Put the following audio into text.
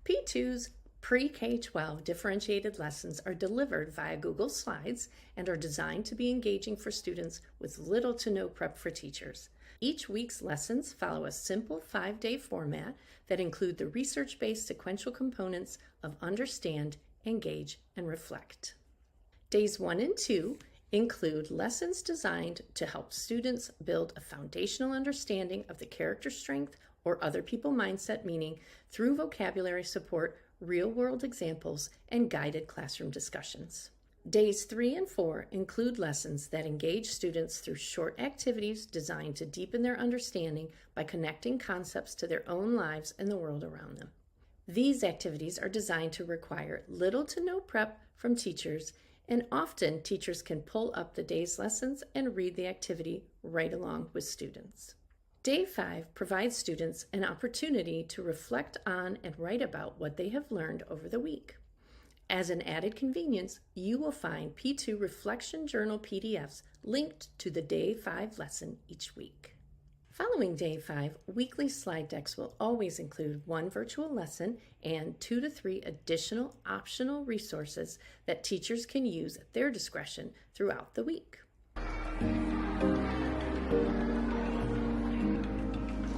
P2's pre-K-12 differentiated lessons are delivered via Google Slides and are designed to be engaging for students with little to no prep for teachers. Each week's lessons follow a simple 5-day format that include the research-based sequential components of understand, engage, and reflect. Days 1 and 2 include lessons designed to help students build a foundational understanding of the character strength or other people mindset meaning through vocabulary support, real-world examples, and guided classroom discussions. Days 3 and 4 include lessons that engage students through short activities designed to deepen their understanding by connecting concepts to their own lives and the world around them. These activities are designed to require little to no prep from teachers, and often teachers can pull up the day's lessons and read the activity right along with students. Day 5 provides students an opportunity to reflect on and write about what they have learned over the week. As an added convenience, you will find P2 Reflection Journal PDFs linked to the Day 5 lesson each week. Following Day 5, weekly slide decks will always include one virtual lesson and 2 to 3 additional optional resources that teachers can use at their discretion throughout the week.